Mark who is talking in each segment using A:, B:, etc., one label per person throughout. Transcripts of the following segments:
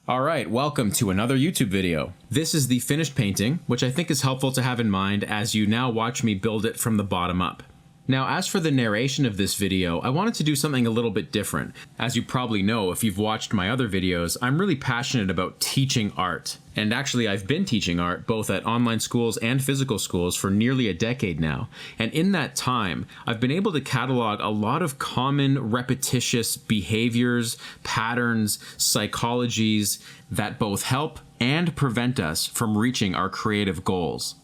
A: Alright, welcome to another YouTube video. This is the finished painting, which I think is helpful to have in mind as you now watch me build it from the bottom up. Now, as for the narration of this video, I wanted to do something a little bit different. As you probably know if you've watched my other videos, I'm really passionate about teaching art. And actually, I've been teaching art both at online schools and physical schools for nearly a decade now. And in that time, I've been able to catalog a lot of common repetitious behaviors, patterns, psychologies that both help and prevent us from reaching our creative goals.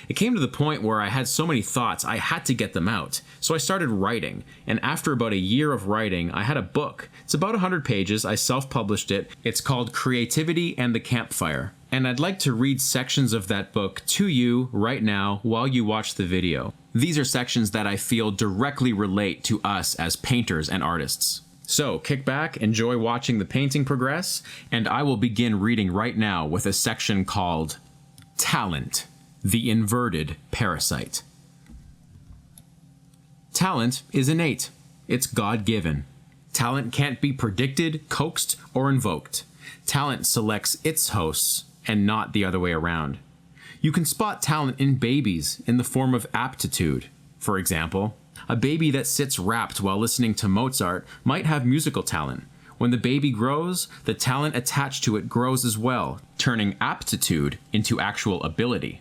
A: It came to the point where I had so many thoughts, I had to get them out. So I started writing, and after about a year of writing, I had a book. It's about 100 pages, I self-published it. It's called Creativity and the Campfire. And I'd like to read sections of that book to you right now while you watch the video. These are sections that I feel directly relate to us as painters and artists. So kick back, enjoy watching the painting progress, and I will begin reading right now with a section called Talent. The inverted parasite. Talent is innate. It's God-given. Talent can't be predicted, coaxed, or invoked. Talent selects its hosts, and not the other way around. You can spot talent in babies in the form of aptitude. For example, a baby that sits rapt while listening to Mozart might have musical talent. When the baby grows, the talent attached to it grows as well, turning aptitude into actual ability.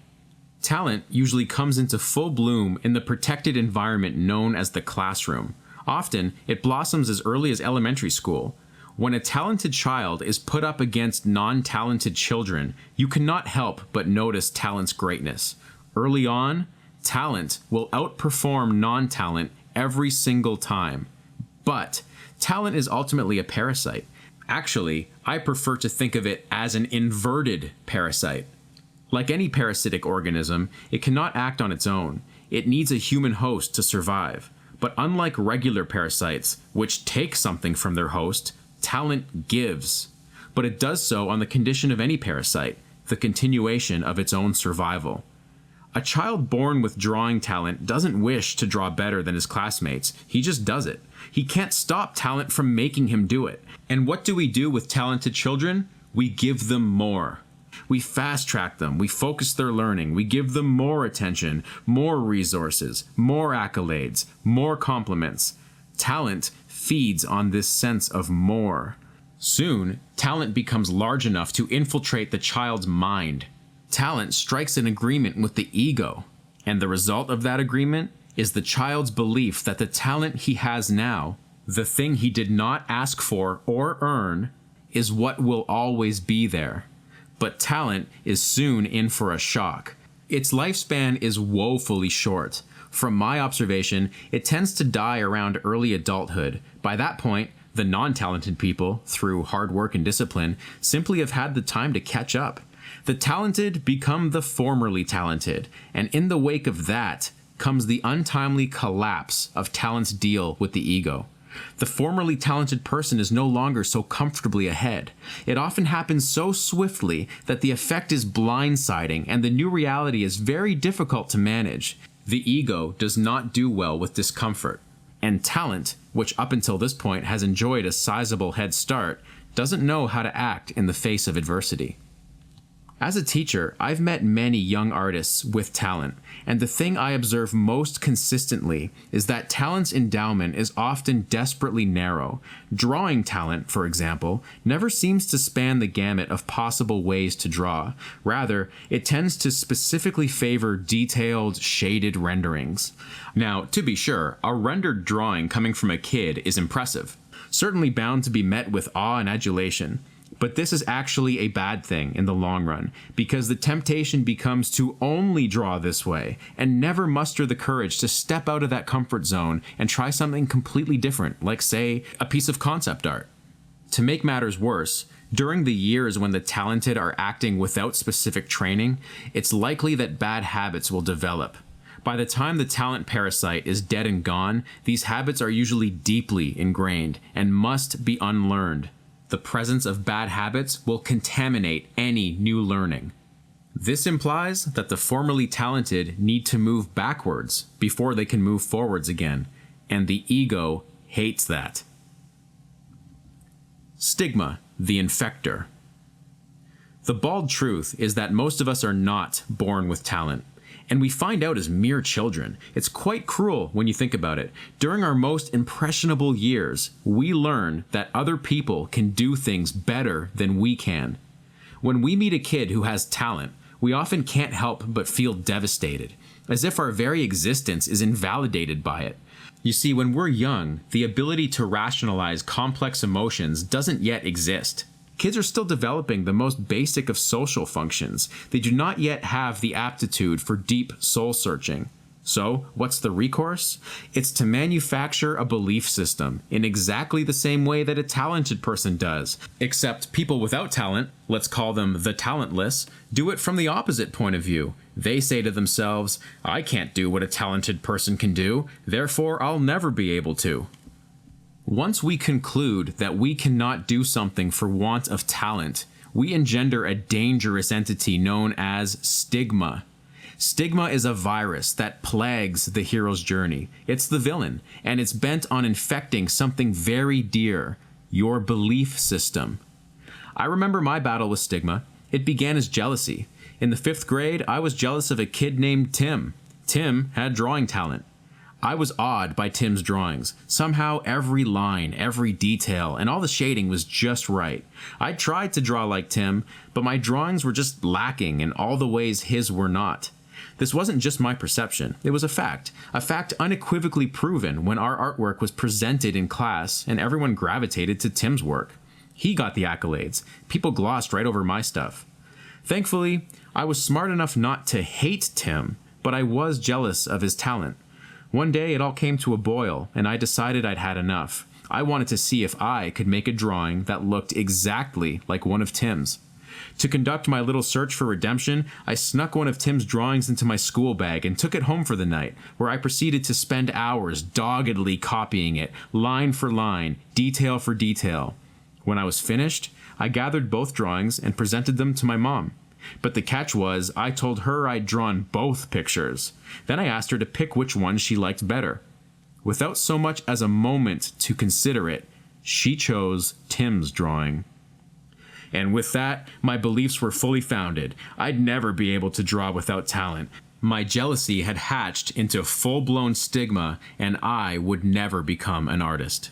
A: Talent usually comes into full bloom in the protected environment known as the classroom. Often, it blossoms as early as elementary school. When a talented child is put up against non-talented children, you cannot help but notice talent's greatness. Early on, talent will outperform non-talent every single time. But talent is ultimately a parasite. Actually, I prefer to think of it as an inverted parasite. Like any parasitic organism, it cannot act on its own. It needs a human host to survive. But unlike regular parasites, which take something from their host, talent gives. But it does so on the condition of any parasite, the continuation of its own survival. A child born with drawing talent doesn't wish to draw better than his classmates. He just does it. He can't stop talent from making him do it. And what do we do with talented children? We give them more. We fast-track them, we focus their learning, we give them more attention, more resources, more accolades, more compliments. Talent feeds on this sense of more. Soon, talent becomes large enough to infiltrate the child's mind. Talent strikes an agreement with the ego, and the result of that agreement is the child's belief that the talent he has now, the thing he did not ask for or earn, is what will always be there. But talent is soon in for a shock. Its lifespan is woefully short. From my observation, it tends to die around early adulthood. By that point, the non-talented people, through hard work and discipline, simply have had the time to catch up. The talented become the formerly talented, and in the wake of that comes the untimely collapse of talent's deal with the ego. The formerly talented person is no longer so comfortably ahead. It often happens so swiftly that the effect is blindsiding and the new reality is very difficult to manage. The ego does not do well with discomfort. And talent, which up until this point has enjoyed a sizable head start, doesn't know how to act in the face of adversity. As a teacher, I've met many young artists with talent, and the thing I observe most consistently is that talent's endowment is often desperately narrow. Drawing talent, for example, never seems to span the gamut of possible ways to draw. Rather, it tends to specifically favor detailed, shaded renderings. Now, to be sure, a rendered drawing coming from a kid is impressive, certainly bound to be met with awe and adulation. But this is actually a bad thing in the long run, because the temptation becomes to only draw this way and never muster the courage to step out of that comfort zone and try something completely different, like, say, a piece of concept art. To make matters worse, during the years when the talented are acting without specific training, it's likely that bad habits will develop. By the time the talent parasite is dead and gone, these habits are usually deeply ingrained and must be unlearned. The presence of bad habits will contaminate any new learning. This implies that the formerly talented need to move backwards before they can move forwards again, and the ego hates that. Stigma, the infector. The bald truth is that most of us are not born with talent. And we find out as mere children. It's quite cruel when you think about it. During our most impressionable years, we learn that other people can do things better than we can. When we meet a kid who has talent, we often can't help but feel devastated, as if our very existence is invalidated by it. You see, when we're young, the ability to rationalize complex emotions doesn't yet exist. Kids are still developing the most basic of social functions. They do not yet have the aptitude for deep soul searching. So, what's the recourse? It's to manufacture a belief system in exactly the same way that a talented person does. Except people without talent, let's call them the talentless, do it from the opposite point of view. They say to themselves, I can't do what a talented person can do, therefore I'll never be able to. Once we conclude that we cannot do something for want of talent, we engender a dangerous entity known as stigma. Stigma is a virus that plagues the hero's journey. It's the villain, and it's bent on infecting something very dear, your belief system. I remember my battle with stigma. It began as jealousy. In the 5th grade, I was jealous of a kid named Tim. Tim had drawing talent. I was awed by Tim's drawings. Somehow every line, every detail, and all the shading was just right. I tried to draw like Tim, but my drawings were just lacking in all the ways his were not. This wasn't just my perception, it was a fact unequivocally proven when our artwork was presented in class and everyone gravitated to Tim's work. He got the accolades. People glossed right over my stuff. Thankfully, I was smart enough not to hate Tim, but I was jealous of his talent. One day it all came to a boil, and I decided I'd had enough. I wanted to see if I could make a drawing that looked exactly like one of Tim's. To conduct my little search for redemption, I snuck one of Tim's drawings into my school bag and took it home for the night, where I proceeded to spend hours doggedly copying it, line for line, detail for detail. When I was finished, I gathered both drawings and presented them to my mom. But the catch was, I told her I'd drawn both pictures. Then I asked her to pick which one she liked better. Without so much as a moment to consider it, she chose Tim's drawing. And with that, my beliefs were fully founded. I'd never be able to draw without talent. My jealousy had hatched into full-blown stigma, and I would never become an artist.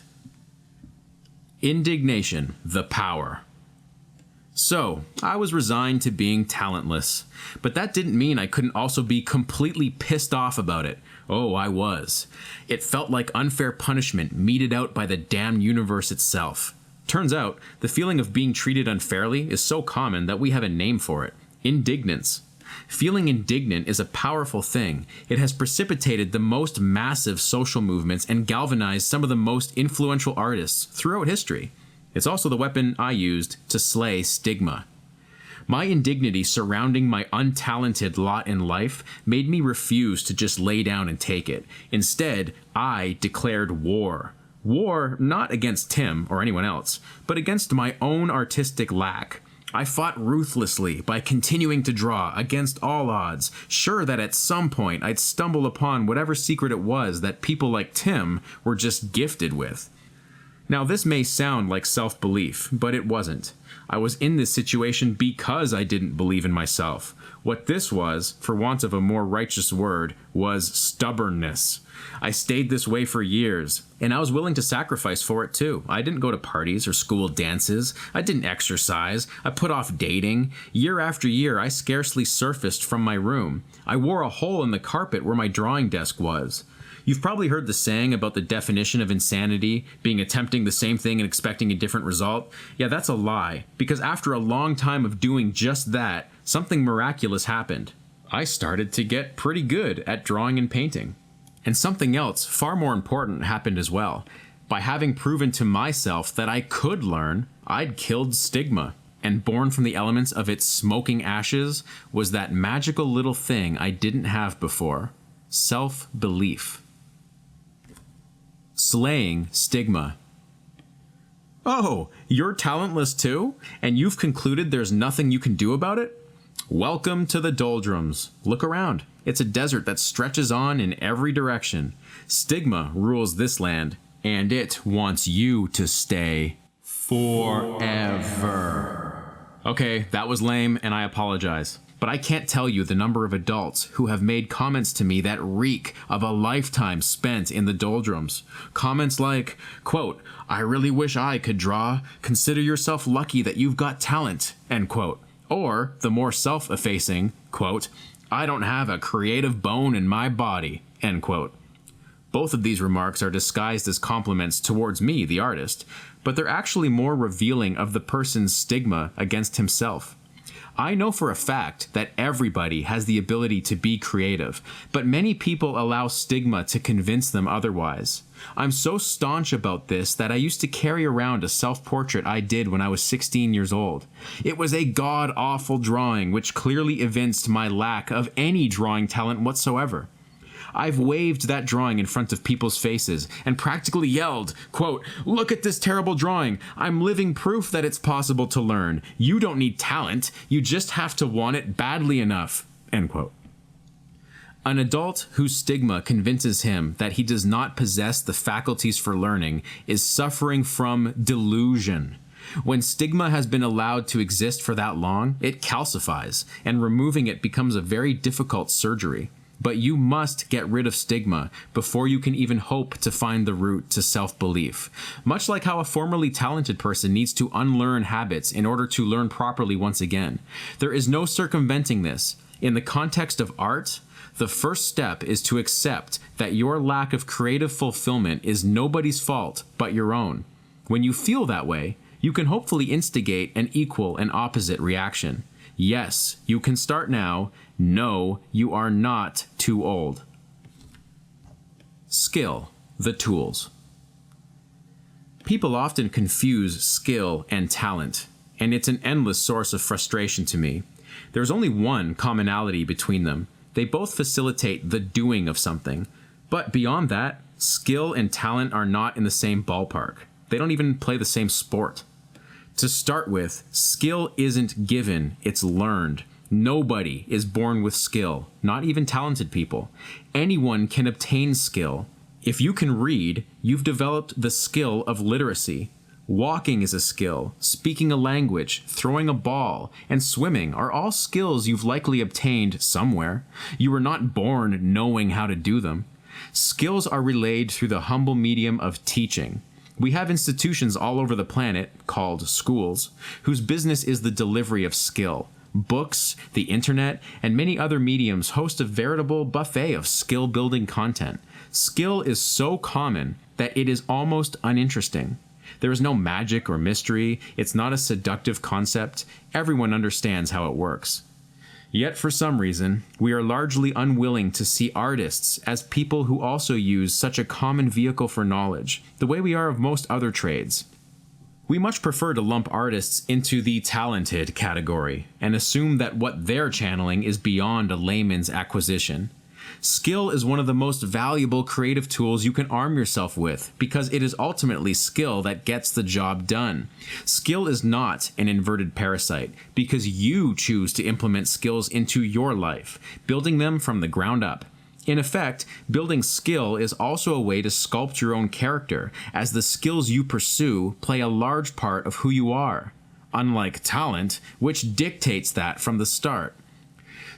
A: Indignation, the power. So, I was resigned to being talentless. But that didn't mean I couldn't also be completely pissed off about it. Oh, I was. It felt like unfair punishment meted out by the damn universe itself. Turns out, the feeling of being treated unfairly is so common that we have a name for it. Indignance. Feeling indignant is a powerful thing. It has precipitated the most massive social movements and galvanized some of the most influential artists throughout history. It's also the weapon I used to slay stigma. My indignity surrounding my untalented lot in life made me refuse to just lay down and take it. Instead, I declared war. War not against Tim or anyone else, but against my own artistic lack. I fought ruthlessly by continuing to draw against all odds, sure that at some point I'd stumble upon whatever secret it was that people like Tim were just gifted with. Now, this may sound like self-belief, but it wasn't. I was in this situation because I didn't believe in myself. What this was, for want of a more righteous word, was stubbornness. I stayed this way for years, and I was willing to sacrifice for it too. I didn't go to parties or school dances. I didn't exercise. I put off dating. Year after year, I scarcely surfaced from my room. I wore a hole in the carpet where my drawing desk was. You've probably heard the saying about the definition of insanity being attempting the same thing and expecting a different result. Yeah, that's a lie, because after a long time of doing just that, something miraculous happened. I started to get pretty good at drawing and painting. And something else far more important happened as well. By having proven to myself that I could learn, I'd killed stigma. And born from the elements of its smoking ashes was that magical little thing I didn't have before: self-belief. Slaying stigma. Oh, you're talentless too? And you've concluded there's nothing you can do about it? Welcome to the doldrums. Look around. It's a desert that stretches on in every direction. Stigma rules this land, and it wants you to stay forever. Okay, that was lame, and I apologize. But I can't tell you the number of adults who have made comments to me that reek of a lifetime spent in the doldrums. Comments like, quote, "I really wish I could draw. Consider yourself lucky that you've got talent," end quote. Or the more self-effacing, quote, "I don't have a creative bone in my body," end quote. Both of these remarks are disguised as compliments towards me, the artist, but they're actually more revealing of the person's stigma against himself. I know for a fact that everybody has the ability to be creative, but many people allow stigma to convince them otherwise. I'm so staunch about this that I used to carry around a self-portrait I did when I was 16 years old. It was a god-awful drawing which clearly evinced my lack of any drawing talent whatsoever. I've waved that drawing in front of people's faces and practically yelled, quote, "Look at this terrible drawing. I'm living proof that it's possible to learn. You don't need talent. You just have to want it badly enough," end quote. An adult whose stigma convinces him that he does not possess the faculties for learning is suffering from delusion. When stigma has been allowed to exist for that long, it calcifies, and removing it becomes a very difficult surgery. But you must get rid of stigma before you can even hope to find the route to self-belief. Much like how a formerly talented person needs to unlearn habits in order to learn properly once again. There is no circumventing this. In the context of art, the first step is to accept that your lack of creative fulfillment is nobody's fault but your own. When you feel that way, you can hopefully instigate an equal and opposite reaction. Yes, you can start now. No, you are not too old. Skill, the tools. People often confuse skill and talent, and it's an endless source of frustration to me. There's only one commonality between them. They both facilitate the doing of something. But beyond that, skill and talent are not in the same ballpark. They don't even play the same sport. To start with, skill isn't given, it's learned. Nobody is born with skill, not even talented people. Anyone can obtain skill. If you can read, you've developed the skill of literacy. Walking is a skill, speaking a language, throwing a ball, and swimming are all skills you've likely obtained somewhere. You were not born knowing how to do them. Skills are relayed through the humble medium of teaching. We have institutions all over the planet, called schools, whose business is the delivery of skill. Books, the internet, and many other mediums host a veritable buffet of skill-building content. Skill is so common that it is almost uninteresting. There is no magic or mystery. It's not a seductive concept. Everyone understands how it works. Yet for some reason, we are largely unwilling to see artists as people who also use such a common vehicle for knowledge, the way we are of most other trades. We much prefer to lump artists into the talented category and assume that what they're channeling is beyond a layman's acquisition. Skill is one of the most valuable creative tools you can arm yourself with because it is ultimately skill that gets the job done. Skill is not an inverted parasite because you choose to implement skills into your life, building them from the ground up. In effect, building skill is also a way to sculpt your own character, as the skills you pursue play a large part of who you are, unlike talent, which dictates that from the start.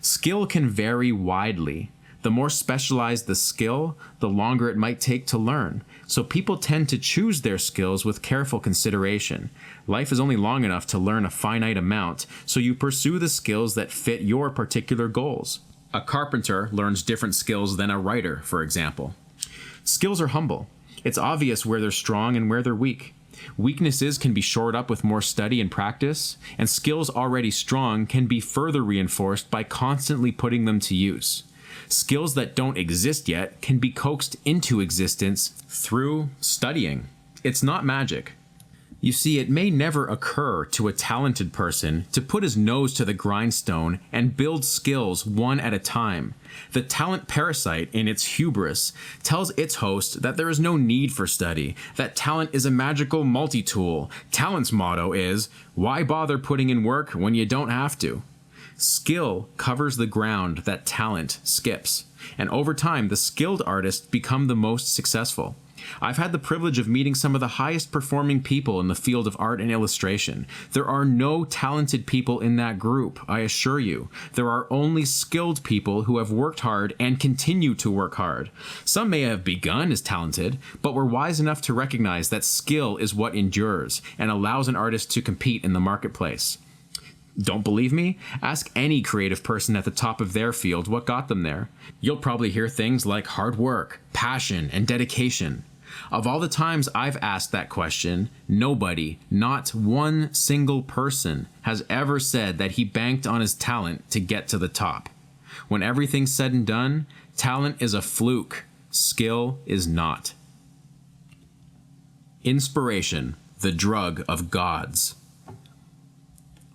A: Skill can vary widely. The more specialized the skill, the longer it might take to learn, so people tend to choose their skills with careful consideration. Life is only long enough to learn a finite amount, so you pursue the skills that fit your particular goals. A carpenter learns different skills than a writer, for example. Skills are humble. It's obvious where they're strong and where they're weak. Weaknesses can be shored up with more study and practice, and skills already strong can be further reinforced by constantly putting them to use. Skills that don't exist yet can be coaxed into existence through studying. It's not magic. You see, it may never occur to a talented person to put his nose to the grindstone and build skills one at a time. The talent parasite, in its hubris, tells its host that there is no need for study, that talent is a magical multi-tool. Talent's motto is, why bother putting in work when you don't have to? Skill covers the ground that talent skips, and over time the skilled artists become the most successful. I've had the privilege of meeting some of the highest performing people in the field of art and illustration. There are no talented people in that group, I assure you. There are only skilled people who have worked hard and continue to work hard. Some may have begun as talented, but were wise enough to recognize that skill is what endures and allows an artist to compete in the marketplace. Don't believe me? Ask any creative person at the top of their field what got them there. You'll probably hear things like hard work, passion, and dedication. Of all the times I've asked that question, nobody, not one single person, has ever said that he banked on his talent to get to the top. When everything's said and done, talent is a fluke. Skill is not. Inspiration, the drug of gods.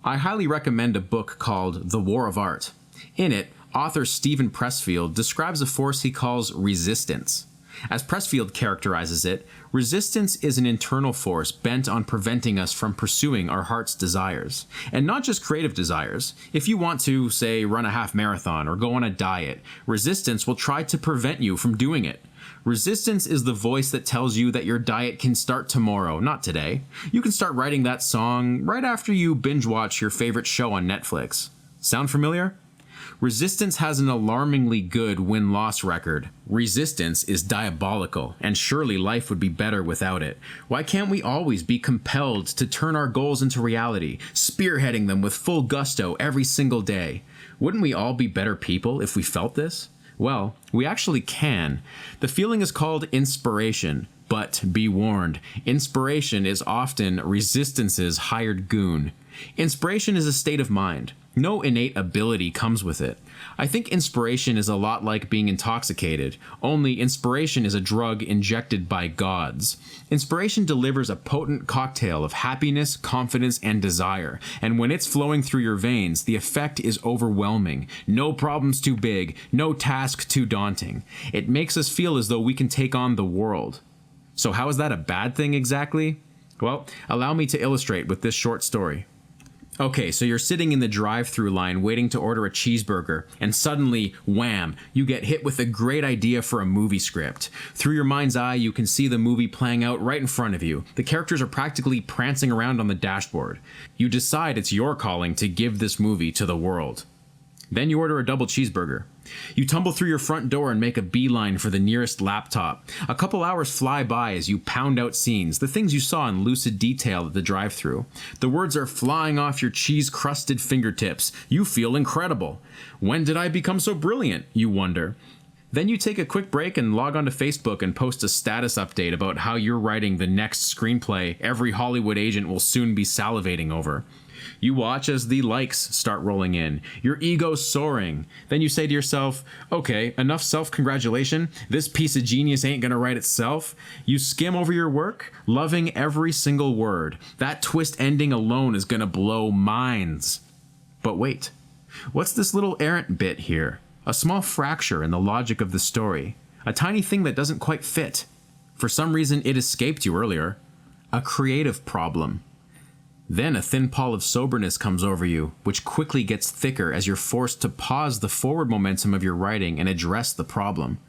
A: I highly recommend a book called The War of Art. In it, author Stephen Pressfield describes a force he calls resistance. As Pressfield characterizes it, resistance is an internal force bent on preventing us from pursuing our heart's desires. And not just creative desires. If you want to, say, run a half marathon or go on a diet, resistance will try to prevent you from doing it. Resistance is the voice that tells you that your diet can start tomorrow, not today. You can start writing that song right after you binge watch your favorite show on Netflix. Sound familiar? Resistance has an alarmingly good win-loss record. Resistance is diabolical, and surely life would be better without it. Why can't we always be compelled to turn our goals into reality, spearheading them with full gusto every single day? Wouldn't we all be better people if we felt this? Well, we actually can. The feeling is called inspiration, but be warned, inspiration is often resistance's hired goon. Inspiration is a state of mind. No innate ability comes with it. I think inspiration is a lot like being intoxicated, only inspiration is a drug injected by gods. Inspiration delivers a potent cocktail of happiness, confidence, and desire, and when it's flowing through your veins, the effect is overwhelming. No problem's too big, no task too daunting. It makes us feel as though we can take on the world. So how is that a bad thing exactly? Well, allow me to illustrate with this short story. Okay, so you're sitting in the drive-thru line waiting to order a cheeseburger, and suddenly, wham, you get hit with a great idea for a movie script. Through your mind's eye, you can see the movie playing out right in front of you. The characters are practically prancing around on the dashboard. You decide it's your calling to give this movie to the world. Then you order a double cheeseburger. You tumble through your front door and make a beeline for the nearest laptop. A couple hours fly by as you pound out scenes, the things you saw in lucid detail at the drive-thru. The words are flying off your cheese-crusted fingertips. You feel incredible. When did I become so brilliant, you wonder. Then you take a quick break and log onto Facebook and post a status update about how you're writing the next screenplay every Hollywood agent will soon be salivating over. You watch as the likes start rolling in, your ego soaring. Then you say to yourself, okay, enough self-congratulation. This piece of genius ain't gonna write itself. You skim over your work, loving every single word. That twist ending alone is gonna blow minds. But wait, what's this little errant bit here? A small fracture in the logic of the story. A tiny thing that doesn't quite fit. For some reason, it escaped you earlier. A creative problem. Then a thin pall of soberness comes over you, which quickly gets thicker as you're forced to pause the forward momentum of your writing and address the problem.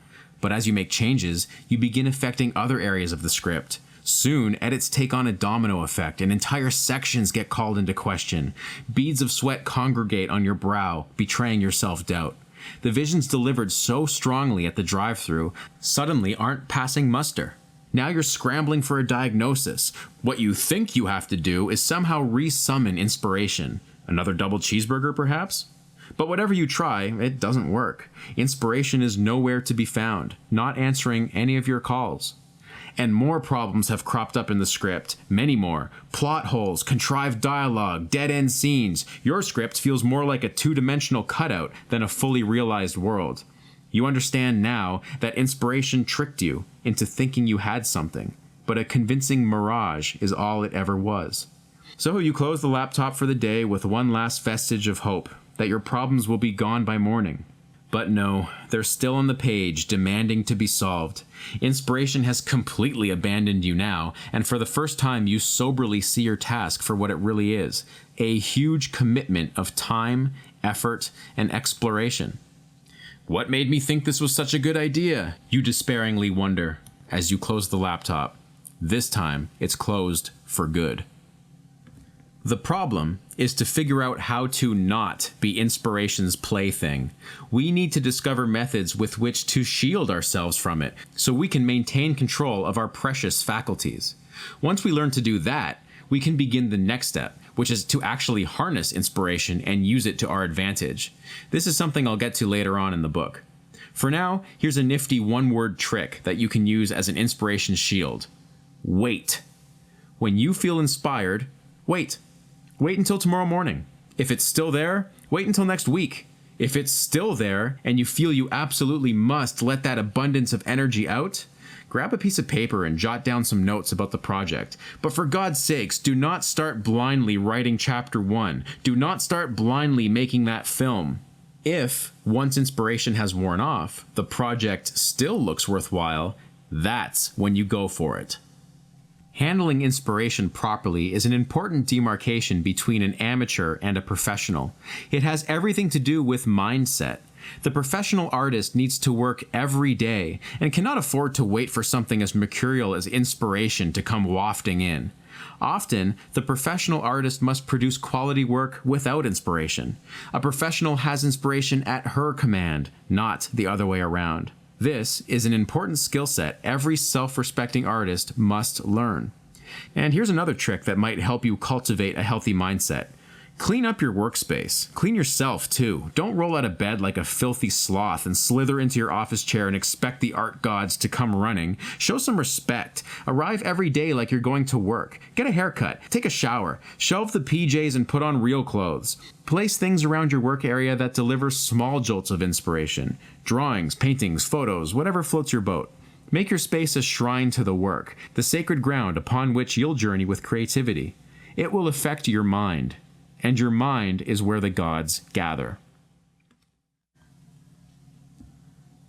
A: But as you make changes, you begin affecting other areas of the script. Soon, edits take on a domino effect and entire sections get called into question. Beads of sweat congregate on your brow, betraying your self-doubt. The visions delivered so strongly at the drive-thru suddenly aren't passing muster. Now you're scrambling for a diagnosis. What you think you have to do is somehow re-summon inspiration. Another double cheeseburger, perhaps? But whatever you try, it doesn't work. Inspiration is nowhere to be found, not answering any of your calls. And more problems have cropped up in the script. Many more. Plot holes, contrived dialogue, dead-end scenes. Your script feels more like a two-dimensional cutout than a fully realized world. You understand now that inspiration tricked you into thinking you had something, but a convincing mirage is all it ever was. So you close the laptop for the day with one last vestige of hope that your problems will be gone by morning. But no, they're still on the page, demanding to be solved. Inspiration has completely abandoned you now, and for the first time you soberly see your task for what it really is, a huge commitment of time, effort, and exploration. What made me think this was such a good idea? You despairingly wonder. as you close the laptop. This time, it's closed for good. The problem is to figure out how to not be inspiration's plaything. We need to discover methods with which to shield ourselves from it, so we can maintain control of our precious faculties. Once we learn to do that, we can begin the next step, which is to actually harness inspiration and use it to our advantage. This is something I'll get to later on in the book. For now, here's a nifty one-word trick that you can use as an inspiration shield. Wait. When you feel inspired, wait. Wait until tomorrow morning. If it's still there, wait until next week. If it's still there and you feel you absolutely must let that abundance of energy out, grab a piece of paper and jot down some notes about the project. But for God's sakes, do not start blindly writing chapter 1. Do not start blindly making that film. If, once inspiration has worn off, the project still looks worthwhile, that's when you go for it. Handling inspiration properly is an important demarcation between an amateur and a professional. It has everything to do with mindset. The professional artist needs to work every day and cannot afford to wait for something as mercurial as inspiration to come wafting in. Often, the professional artist must produce quality work without inspiration. A professional has inspiration at her command, not the other way around. This is an important skill set every self-respecting artist must learn. And here's another trick that might help you cultivate a healthy mindset. Clean up your workspace. Clean yourself, too. Don't roll out of bed like a filthy sloth and slither into your office chair and expect the art gods to come running. Show some respect. Arrive every day like you're going to work. Get a haircut. Take a shower. Shelve the PJs and put on real clothes. Place things around your work area that deliver small jolts of inspiration. Drawings, paintings, photos, whatever floats your boat. Make your space a shrine to the work, the sacred ground upon which you'll journey with creativity. It will affect your mind. And your mind is where the gods gather.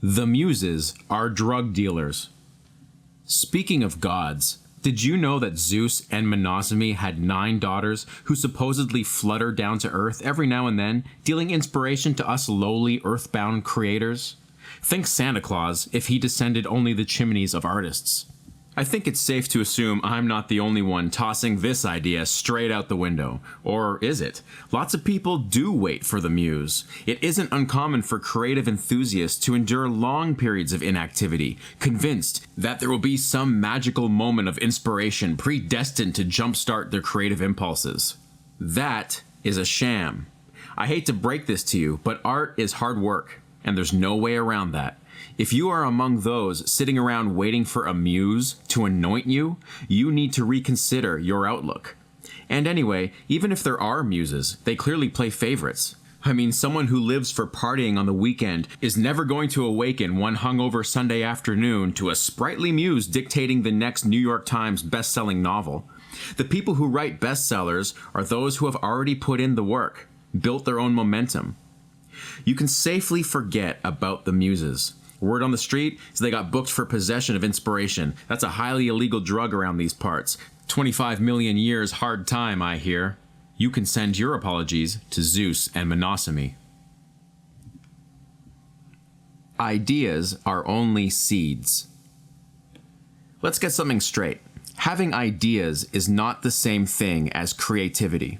A: The Muses are drug dealers. Speaking of gods, did you know that Zeus and Mnemosyne had 9 daughters who supposedly flutter down to earth every now and then, dealing inspiration to us lowly earthbound creators? Think Santa Claus if he descended only the chimneys of artists. I think it's safe to assume I'm not the only one tossing this idea straight out the window. Or is it? Lots of people do wait for the muse. It isn't uncommon for creative enthusiasts to endure long periods of inactivity, convinced that there will be some magical moment of inspiration predestined to jumpstart their creative impulses. That is a sham. I hate to break this to you, but art is hard work, and there's no way around that. If you are among those sitting around waiting for a muse to anoint you, you need to reconsider your outlook. And anyway, even if there are muses, they clearly play favorites. I mean, someone who lives for partying on the weekend is never going to awaken one hungover Sunday afternoon to a sprightly muse dictating the next New York Times best-selling novel. The people who write bestsellers are those who have already put in the work, built their own momentum. You can safely forget about the muses. Word on the street is they got booked for possession of inspiration. That's a highly illegal drug around these parts. 25 million years hard time, I hear. You can send your apologies to Zeus and Mnemosyne. Ideas are only seeds. Let's get something straight. Having ideas is not the same thing as creativity.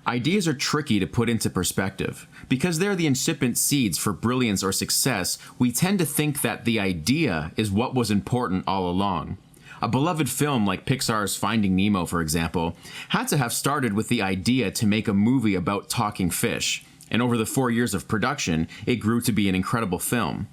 A: Ideas are tricky to put into perspective. Because they're the incipient seeds for brilliance or success, we tend to think that the idea is what was important all along. A beloved film like Pixar's Finding Nemo, for example, had to have started with the idea to make a movie about talking fish, and over the 4 years of production, it grew to be an incredible film.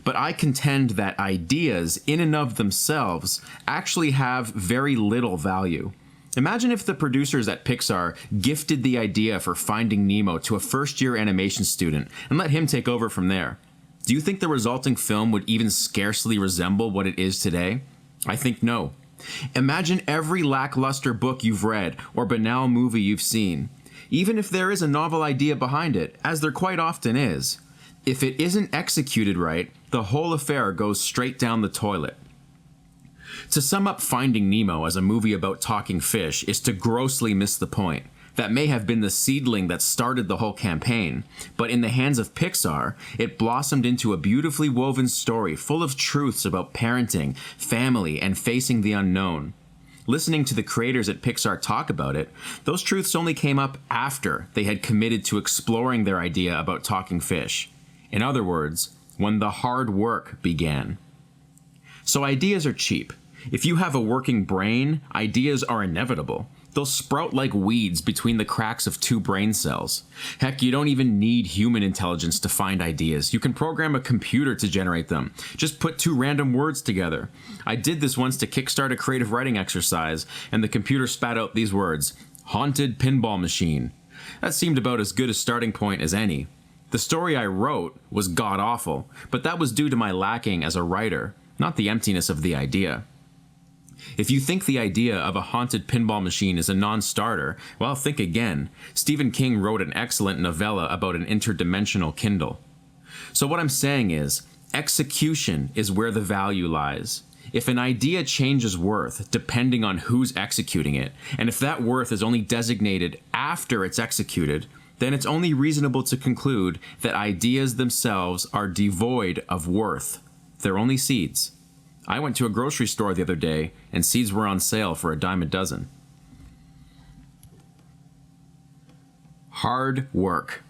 A: But I contend that ideas, in and of themselves, actually have very little value. Imagine if the producers at Pixar gifted the idea for Finding Nemo to a first-year animation student and let him take over from there. Do you think the resulting film would even scarcely resemble what it is today? I think no. Imagine every lackluster book you've read or banal movie you've seen. Even if there is a novel idea behind it, as there quite often is, if it isn't executed right, the whole affair goes straight down the toilet. To sum up Finding Nemo as a movie about talking fish is to grossly miss the point. That may have been the seedling that started the whole campaign, but in the hands of Pixar, it blossomed into a beautifully woven story full of truths about parenting, family, and facing the unknown. Listening to the creators at Pixar talk about it, those truths only came up after they had committed to exploring their idea about talking fish. In other words, when the hard work began. So ideas are cheap. If you have a working brain, ideas are inevitable. They'll sprout like weeds between the cracks of two brain cells. Heck, you don't even need human intelligence to find ideas. You can program a computer to generate them. Just put two random words together. I did this once to kickstart a creative writing exercise, and the computer spat out these words: haunted pinball machine. That seemed about as good a starting point as any. The story I wrote was god-awful, but that was due to my lacking as a writer, not the emptiness of the idea. If you think the idea of a haunted pinball machine is a non-starter, well, think again. Stephen King wrote an excellent novella about an interdimensional Kindle. So what I'm saying is, execution is where the value lies. If an idea changes worth depending on who's executing it, and if that worth is only designated after it's executed, then it's only reasonable to conclude that ideas themselves are devoid of worth. They're only seeds. I went to a grocery store the other day, and seeds were on sale for a dime a dozen. Hard work.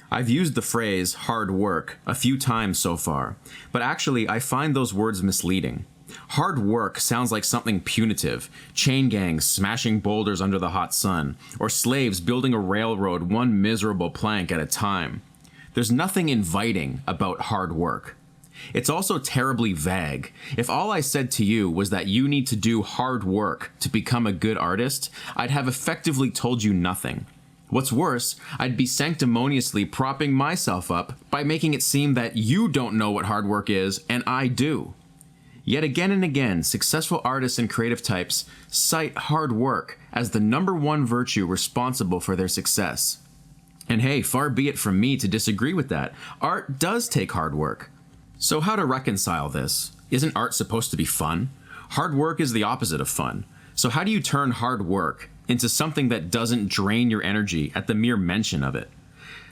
A: I've used the phrase hard work a few times so far, but actually I find those words misleading. Hard work sounds like something punitive, chain gangs smashing boulders under the hot sun, or slaves building a railroad one miserable plank at a time. There's nothing inviting about hard work. It's also terribly vague. If all I said to you was that you need to do hard work to become a good artist, I'd have effectively told you nothing. What's worse, I'd be sanctimoniously propping myself up by making it seem that you don't know what hard work is, and I do. Yet again and again, successful artists and creative types cite hard work as the #1 virtue responsible for their success. And hey, far be it from me to disagree with that. Art does take hard work. So how to reconcile this? Isn't art supposed to be fun? Hard work is the opposite of fun. So how do you turn hard work into something that doesn't drain your energy at the mere mention of it?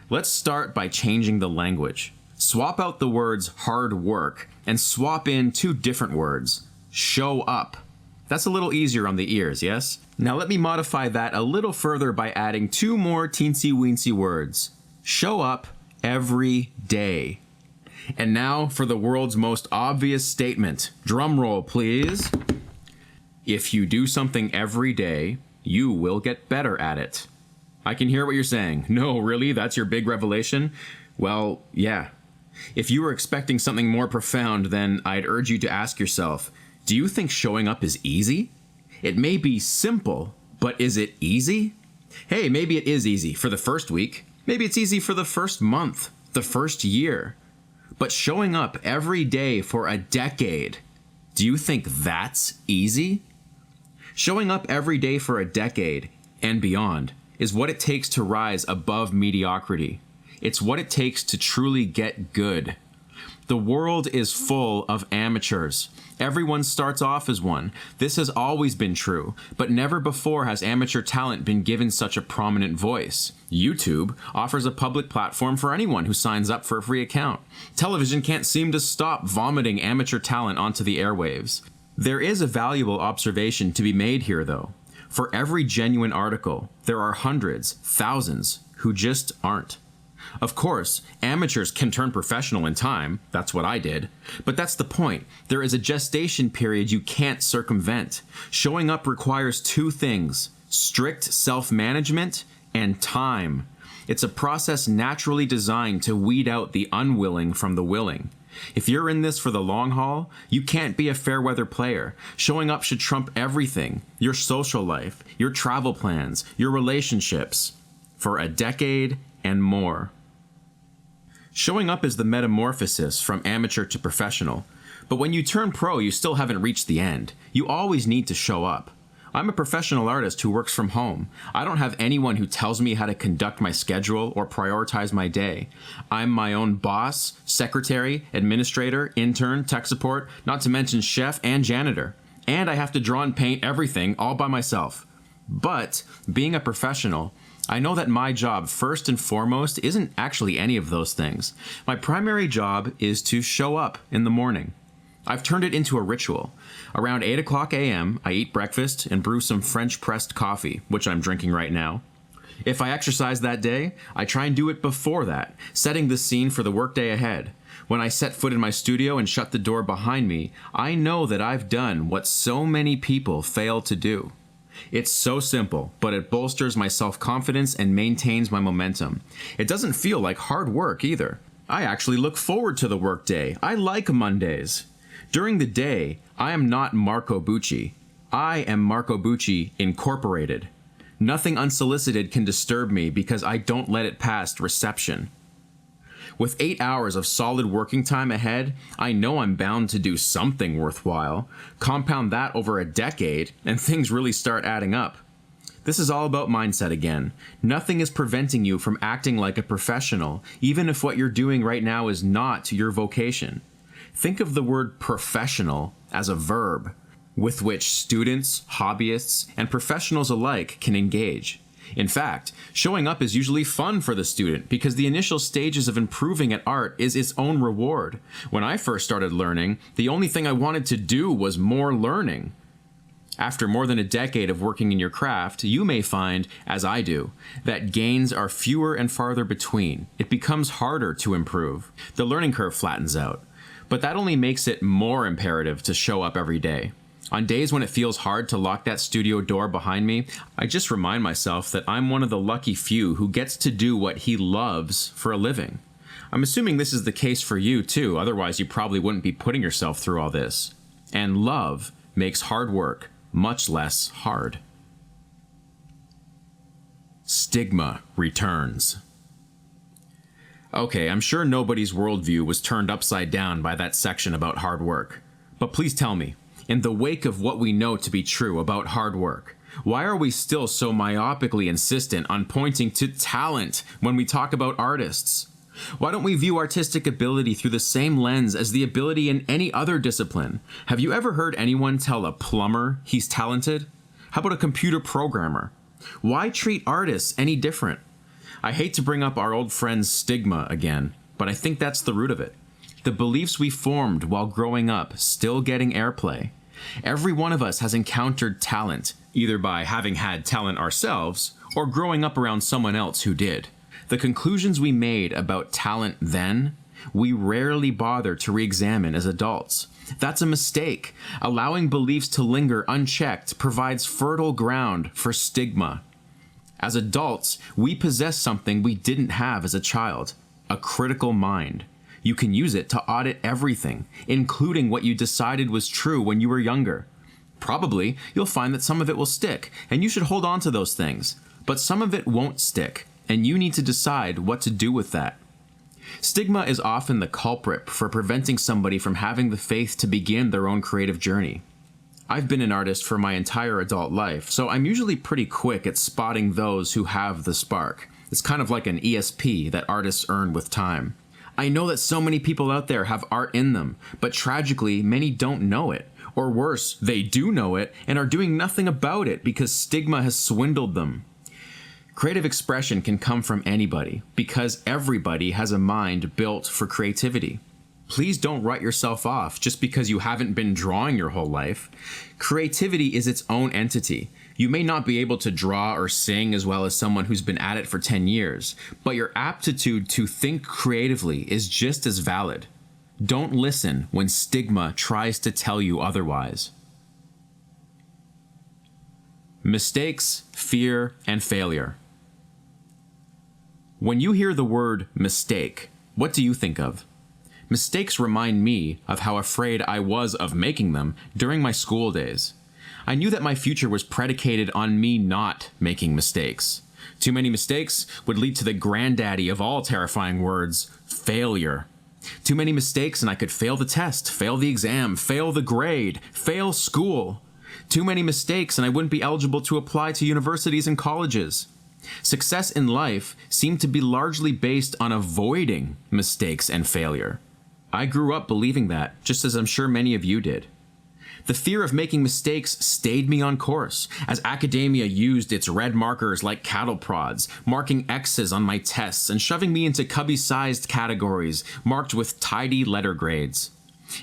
A: Let's start by changing the language. Swap out the words hard work and swap in two different words. Show up. That's a little easier on the ears, yes? Now let me modify that a little further by adding two more teensy-weensy words. Show up every day. And now for the world's most obvious statement. Drum roll, please. If you do something every day, you will get better at it. I can hear what you're saying. No, really? That's your big revelation? Well, yeah. If you were expecting something more profound, then I'd urge you to ask yourself, do you think showing up is easy? It may be simple, but is it easy? Hey, maybe it is easy for the first week. Maybe it's easy for the first month, the first year. But showing up every day for a decade, do you think that's easy? Showing up every day for a decade and beyond is what it takes to rise above mediocrity. It's what it takes to truly get good. The world is full of amateurs. Everyone starts off as one. This has always been true, but never before has amateur talent been given such a prominent voice. YouTube offers a public platform for anyone who signs up for a free account. Television can't seem to stop vomiting amateur talent onto the airwaves. There is a valuable observation to be made here, though. For every genuine article, there are hundreds, thousands, who just aren't. Of course, amateurs can turn professional in time. That's what I did. But that's the point. There is a gestation period you can't circumvent. Showing up requires two things: strict self-management and time. It's a process naturally designed to weed out the unwilling from the willing. If you're in this for the long haul, you can't be a fair weather player. Showing up should trump everything: your social life, your travel plans, your relationships, for a decade and more. Showing up is the metamorphosis from amateur to professional. But when you turn pro, you still haven't reached the end. You always need to show up. I'm a professional artist who works from home. I don't have anyone who tells me how to conduct my schedule or prioritize my day. I'm my own boss, secretary, administrator, intern, tech support, not to mention chef and janitor. And I have to draw and paint everything all by myself. But being a professional, I know that my job, first and foremost, isn't actually any of those things. My primary job is to show up in the morning. I've turned it into a ritual. Around 8 o'clock a.m., I eat breakfast and brew some French-pressed coffee, which I'm drinking right now. If I exercise that day, I try and do it before that, setting the scene for the workday ahead. When I set foot in my studio and shut the door behind me, I know that I've done what so many people fail to do. It's so simple, but it bolsters my self-confidence and maintains my momentum. It doesn't feel like hard work either. I actually look forward to the workday. I like Mondays. During the day, I am not Marco Bucci. I am Marco Bucci Incorporated. Nothing unsolicited can disturb me because I don't let it past reception. With 8 hours of solid working time ahead, I know I'm bound to do something worthwhile. Compound that over a decade, and things really start adding up. This is all about mindset again. Nothing is preventing you from acting like a professional, even if what you're doing right now is not your vocation. Think of the word professional as a verb with which students, hobbyists, and professionals alike can engage. In fact, showing up is usually fun for the student because the initial stages of improving at art is its own reward. When I first started learning, the only thing I wanted to do was more learning. After more than a decade of working in your craft, you may find, as I do, that gains are fewer and farther between. It becomes harder to improve. The learning curve flattens out. But that only makes it more imperative to show up every day. On days when it feels hard to lock that studio door behind me, I just remind myself that I'm one of the lucky few who gets to do what he loves for a living. I'm assuming this is the case for you too, otherwise you probably wouldn't be putting yourself through all this. And love makes hard work much less hard. Stigma returns. Okay, I'm sure nobody's worldview was turned upside down by that section about hard work. But please tell me, in the wake of what we know to be true about hard work, why are we still so myopically insistent on pointing to talent when we talk about artists? Why don't we view artistic ability through the same lens as the ability in any other discipline? Have you ever heard anyone tell a plumber he's talented? How about a computer programmer? Why treat artists any different? I hate to bring up our old friend's stigma again, but I think that's the root of it. The beliefs we formed while growing up still getting airplay. Every one of us has encountered talent, either by having had talent ourselves or growing up around someone else who did. The conclusions we made about talent then, we rarely bother to re-examine as adults. That's a mistake. Allowing beliefs to linger unchecked provides fertile ground for stigma. As adults, we possess something we didn't have as a child, a critical mind. You can use it to audit everything, including what you decided was true when you were younger. Probably, you'll find that some of it will stick, and you should hold on to those things. But some of it won't stick, and you need to decide what to do with that. Stigma is often the culprit for preventing somebody from having the faith to begin their own creative journey. I've been an artist for my entire adult life, so I'm usually pretty quick at spotting those who have the spark. It's kind of like an ESP that artists earn with time. I know that so many people out there have art in them, but tragically, many don't know it. Or worse, they do know it and are doing nothing about it because stigma has swindled them. Creative expression can come from anybody because everybody has a mind built for creativity. Please don't write yourself off just because you haven't been drawing your whole life. Creativity is its own entity. You may not be able to draw or sing as well as someone who's been at it for 10 years, but your aptitude to think creatively is just as valid. Don't listen when stigma tries to tell you otherwise. Mistakes, fear, and failure. When you hear the word mistake, what do you think of? Mistakes remind me of how afraid I was of making them during my school days. I knew that my future was predicated on me not making mistakes. Too many mistakes would lead to the granddaddy of all terrifying words, failure. Too many mistakes and I could fail the test, fail the exam, fail the grade, fail school. Too many mistakes and I wouldn't be eligible to apply to universities and colleges. Success in life seemed to be largely based on avoiding mistakes and failure. I grew up believing that, just as I'm sure many of you did. The fear of making mistakes stayed me on course, as academia used its red markers like cattle prods, marking X's on my tests and shoving me into cubby-sized categories marked with tidy letter grades.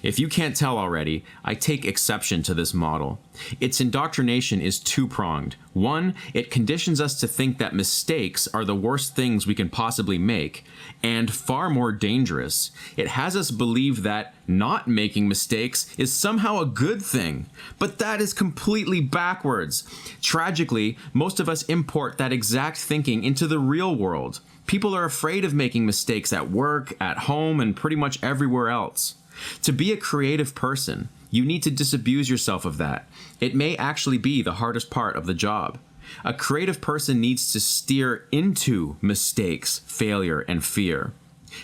A: If you can't tell already, I take exception to this model. Its indoctrination is two-pronged. One, it conditions us to think that mistakes are the worst things we can possibly make, and far more dangerous, it has us believe that not making mistakes is somehow a good thing. But that is completely backwards. Tragically, most of us import that exact thinking into the real world. People are afraid of making mistakes at work, at home, and pretty much everywhere else. To be a creative person, you need to disabuse yourself of that. It may actually be the hardest part of the job. A creative person needs to steer into mistakes, failure, and fear.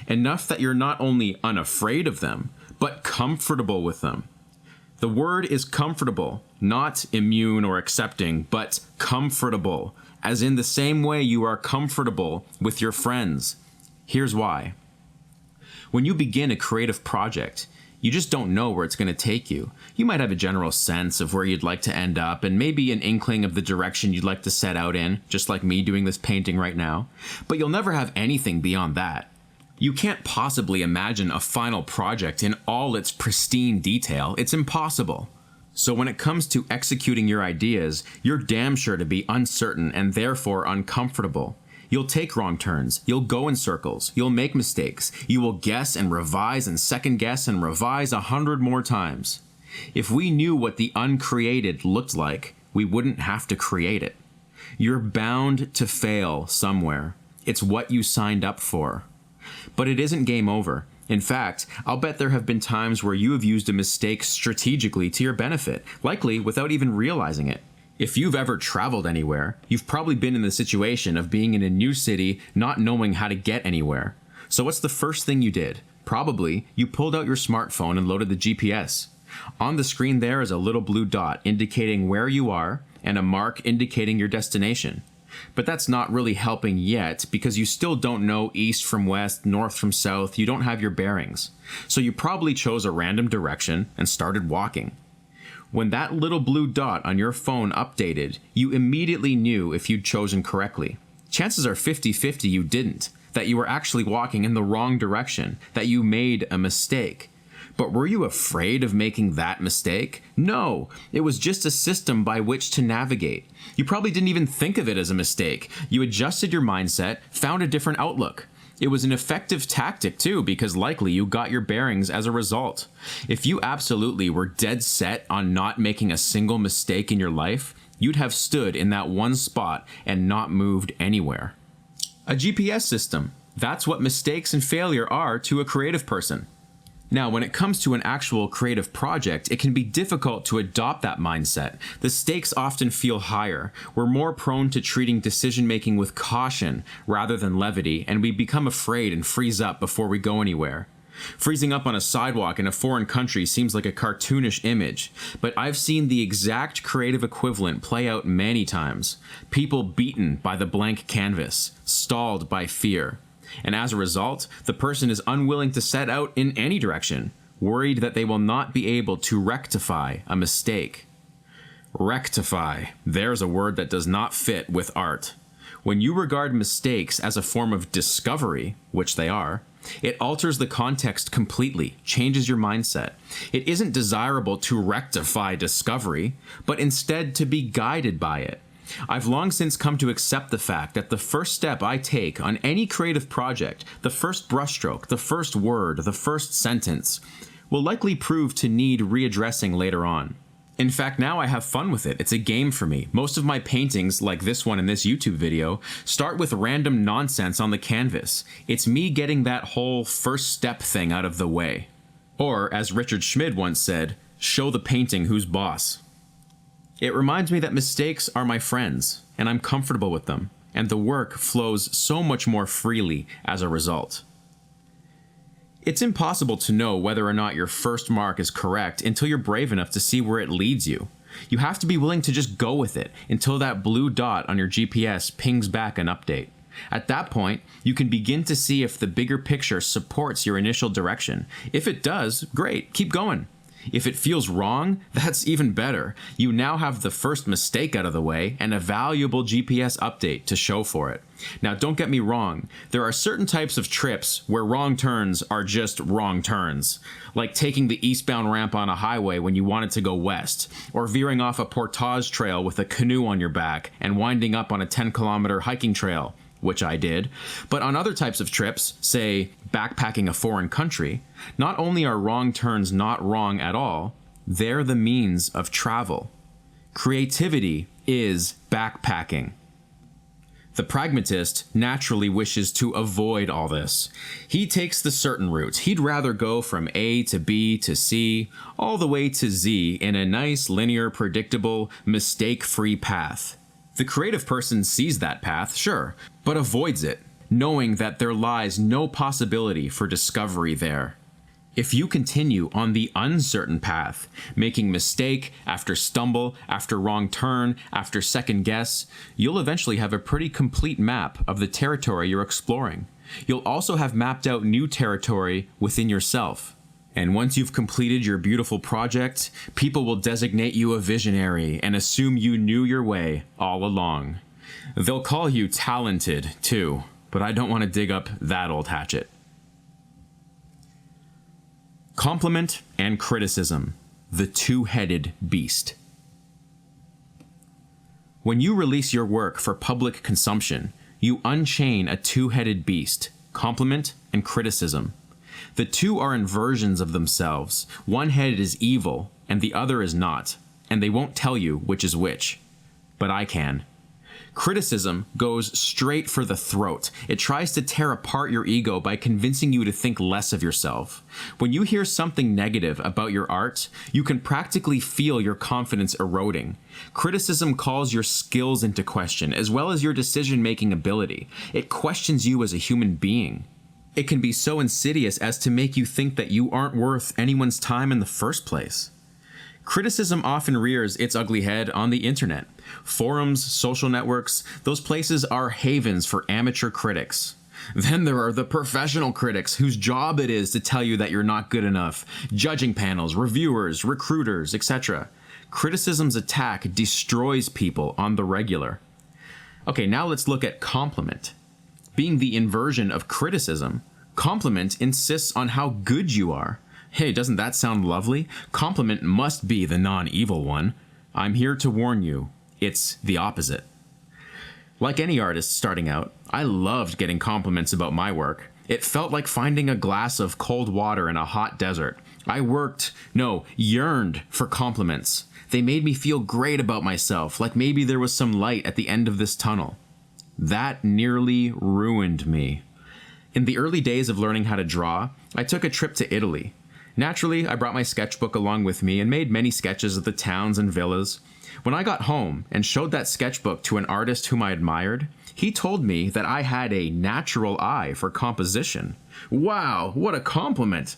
A: Enough that you're not only unafraid of them, but comfortable with them. The word is comfortable, not immune or accepting, but comfortable, as in the same way you are comfortable with your friends. Here's why. When you begin a creative project, you just don't know where it's going to take you. You might have a general sense of where you'd like to end up and maybe an inkling of the direction you'd like to set out in, just like me doing this painting right now, but you'll never have anything beyond that. You can't possibly imagine a final project in all its pristine detail. It's impossible. So when it comes to executing your ideas, you're damn sure to be uncertain and therefore uncomfortable. You'll take wrong turns, you'll go in circles, you'll make mistakes, you will guess and revise and second guess and revise 100 more times. If we knew what the uncreated looked like, we wouldn't have to create it. You're bound to fail somewhere. It's what you signed up for. But it isn't game over. In fact, I'll bet there have been times where you have used a mistake strategically to your benefit, likely without even realizing it. If you've ever traveled anywhere, you've probably been in the situation of being in a new city not knowing how to get anywhere. So what's the first thing you did? Probably, you pulled out your smartphone and loaded the GPS. On the screen there is a little blue dot indicating where you are and a mark indicating your destination. But that's not really helping yet because you still don't know east from west, north from south, you don't have your bearings. So you probably chose a random direction and started walking. When that little blue dot on your phone updated, you immediately knew if you'd chosen correctly. Chances are 50-50 you didn't, that you were actually walking in the wrong direction, that you made a mistake. But were you afraid of making that mistake? No, it was just a system by which to navigate. You probably didn't even think of it as a mistake. You adjusted your mindset, found a different outlook. It was an effective tactic too, because likely you got your bearings as a result. If you absolutely were dead set on not making a single mistake in your life, you'd have stood in that one spot and not moved anywhere. A GPS system. That's what mistakes and failure are to a creative person. Now, when it comes to an actual creative project, it can be difficult to adopt that mindset. The stakes often feel higher. We're more prone to treating decision-making with caution rather than levity, and we become afraid and freeze up before we go anywhere. Freezing up on a sidewalk in a foreign country seems like a cartoonish image, but I've seen the exact creative equivalent play out many times. People beaten by the blank canvas, stalled by fear. And as a result, the person is unwilling to set out in any direction, worried that they will not be able to rectify a mistake. Rectify. There's a word that does not fit with art. When you regard mistakes as a form of discovery, which they are, it alters the context completely, changes your mindset. It isn't desirable to rectify discovery, but instead to be guided by it. I've long since come to accept the fact that the first step I take on any creative project, the first brushstroke, the first word, the first sentence, will likely prove to need readdressing later on. In fact, now I have fun with it. It's a game for me. Most of my paintings, like this one in this YouTube video, start with random nonsense on the canvas. It's me getting that whole first step thing out of the way. Or, as Richard Schmid once said, show the painting who's boss. It reminds me that mistakes are my friends, and I'm comfortable with them, and the work flows so much more freely as a result. It's impossible to know whether or not your first mark is correct until you're brave enough to see where it leads you. You have to be willing to just go with it until that blue dot on your GPS pings back an update. At that point, you can begin to see if the bigger picture supports your initial direction. If it does, great, keep going. If it feels wrong, that's even better. You now have the first mistake out of the way and a valuable GPS update to show for it. Now, don't get me wrong, there are certain types of trips where wrong turns are just wrong turns, like taking the eastbound ramp on a highway when you wanted to go west, or veering off a portage trail with a canoe on your back and winding up on a 10-kilometer hiking trail, which I did. But on other types of trips, say backpacking a foreign country, not only are wrong turns not wrong at all, they're the means of travel. Creativity is backpacking. The pragmatist naturally wishes to avoid all this. He takes the certain route. He'd rather go from A to B to C, all the way to Z in a nice, linear, predictable, mistake-free path. The creative person sees that path, sure, but avoids it, knowing that there lies no possibility for discovery there. If you continue on the uncertain path, making mistake after stumble, after wrong turn, after second guess, you'll eventually have a pretty complete map of the territory you're exploring. You'll also have mapped out new territory within yourself. And once you've completed your beautiful project, people will designate you a visionary and assume you knew your way all along. They'll call you talented, too, but I don't want to dig up that old hatchet. Compliment and criticism, the two-headed beast. When you release your work for public consumption, you unchain a two-headed beast, compliment and criticism. The two are inversions of themselves. One head is evil, and the other is not, and they won't tell you which is which. But I can. Criticism goes straight for the throat. It tries to tear apart your ego by convincing you to think less of yourself. When you hear something negative about your art, you can practically feel your confidence eroding. Criticism calls your skills into question, as well as your decision-making ability. It questions you as a human being. It can be so insidious as to make you think that you aren't worth anyone's time in the first place. Criticism often rears its ugly head on the internet. Forums, social networks, those places are havens for amateur critics. Then there are the professional critics whose job it is to tell you that you're not good enough. Judging panels, reviewers, recruiters, etc. Criticism's attack destroys people on the regular. Okay, now let's look at compliment. Being the inversion of criticism, compliment insists on how good you are. Hey, doesn't that sound lovely? Compliment must be the non-evil one. I'm here to warn you, it's the opposite. Like any artist starting out, I loved getting compliments about my work. It felt like finding a glass of cold water in a hot desert. I yearned for compliments. They made me feel great about myself, like maybe there was some light at the end of this tunnel. That nearly ruined me. In the early days of learning how to draw, I took a trip to Italy. Naturally, I brought my sketchbook along with me and made many sketches of the towns and villas. When I got home and showed that sketchbook to an artist whom I admired, he told me that I had a natural eye for composition. Wow, what a compliment!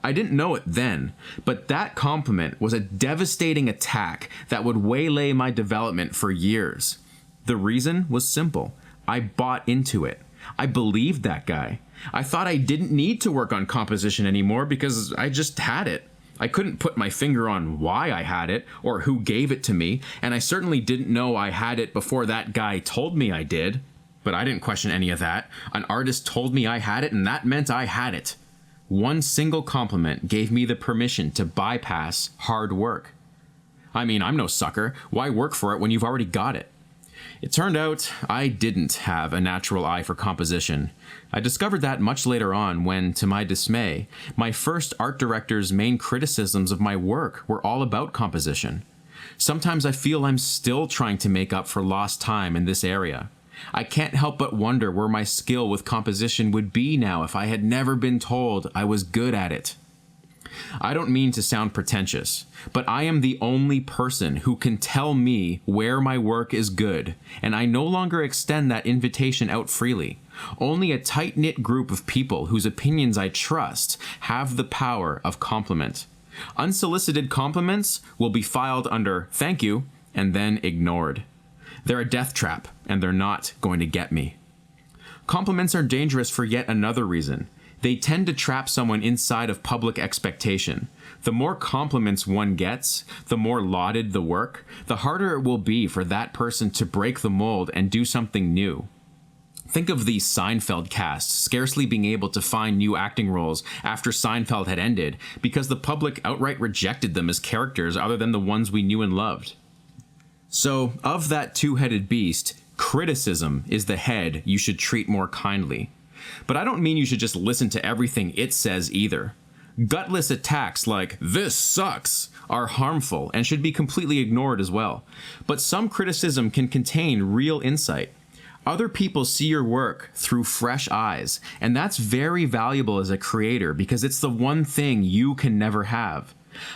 A: I didn't know it then, but that compliment was a devastating attack that would waylay my development for years. The reason was simple. I bought into it. I believed that guy. I thought I didn't need to work on composition anymore because I just had it. I couldn't put my finger on why I had it or who gave it to me, and I certainly didn't know I had it before that guy told me I did. But I didn't question any of that. An artist told me I had it, and that meant I had it. One single compliment gave me the permission to bypass hard work. I mean, I'm no sucker. Why work for it when you've already got it? It turned out I didn't have a natural eye for composition. I discovered that much later on when, to my dismay, my first art director's main criticisms of my work were all about composition. Sometimes I feel I'm still trying to make up for lost time in this area. I can't help but wonder where my skill with composition would be now if I had never been told I was good at it. I don't mean to sound pretentious, but I am the only person who can tell me where my work is good, and I no longer extend that invitation out freely. Only a tight-knit group of people whose opinions I trust have the power of compliment. Unsolicited compliments will be filed under "thank you" and then ignored. They're a death trap, and they're not going to get me. Compliments are dangerous for yet another reason. They tend to trap someone inside of public expectation. The more compliments one gets, the more lauded the work, the harder it will be for that person to break the mold and do something new. Think of the Seinfeld cast scarcely being able to find new acting roles after Seinfeld had ended because the public outright rejected them as characters other than the ones we knew and loved. So, of that two-headed beast, criticism is the head you should treat more kindly. But I don't mean you should just listen to everything it says either. Gutless attacks like, "This sucks," are harmful and should be completely ignored as well. But some criticism can contain real insight. Other people see your work through fresh eyes, and that's very valuable as a creator because it's the one thing you can never have.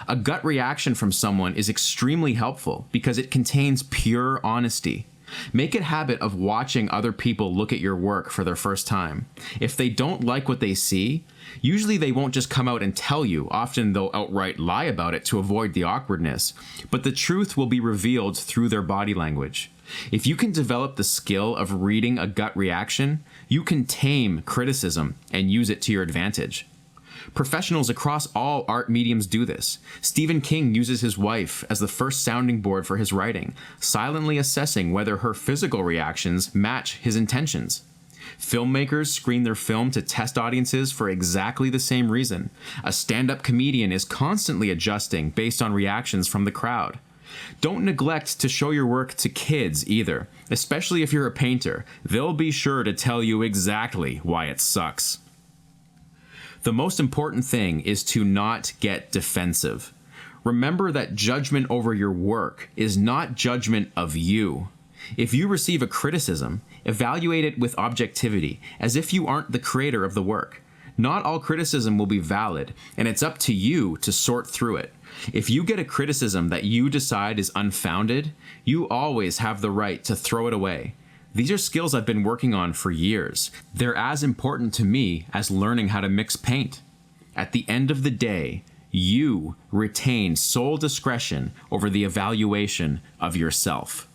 A: A gut reaction from someone is extremely helpful because it contains pure honesty. Make it a habit of watching other people look at your work for their first time. If they don't like what they see, usually they won't just come out and tell you. Often they'll outright lie about it to avoid the awkwardness. But the truth will be revealed through their body language. If you can develop the skill of reading a gut reaction, you can tame criticism and use it to your advantage. Professionals across all art mediums do this. Stephen King uses his wife as the first sounding board for his writing, silently assessing whether her physical reactions match his intentions. Filmmakers screen their film to test audiences for exactly the same reason. A stand-up comedian is constantly adjusting based on reactions from the crowd. Don't neglect to show your work to kids either, especially if you're a painter. They'll be sure to tell you exactly why it sucks. The most important thing is to not get defensive. Remember that judgment over your work is not judgment of you. If you receive a criticism, evaluate it with objectivity, as if you aren't the creator of the work. Not all criticism will be valid, and it's up to you to sort through it. If you get a criticism that you decide is unfounded, you always have the right to throw it away. These are skills I've been working on for years. They're as important to me as learning how to mix paint. At the end of the day, you retain sole discretion over the evaluation of yourself.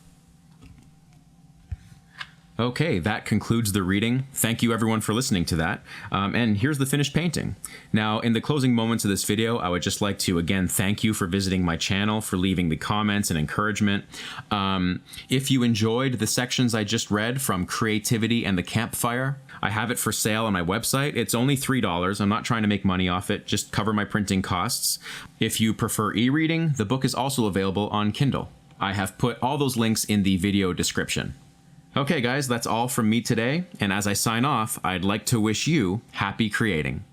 A: Okay, that concludes the reading. Thank you everyone for listening to that. And here's the finished painting. Now, in the closing moments of this video, I would just like to again thank you for visiting my channel, for leaving the comments and encouragement. If you enjoyed the sections I just read from Creativity and the Campfire, I have it for sale on my website. It's only $3. I'm not trying to make money off it, just cover my printing costs. If you prefer e-reading, the book is also available on Kindle. I have put all those links in the video description. Okay guys, that's all from me today, and as I sign off, I'd like to wish you happy creating.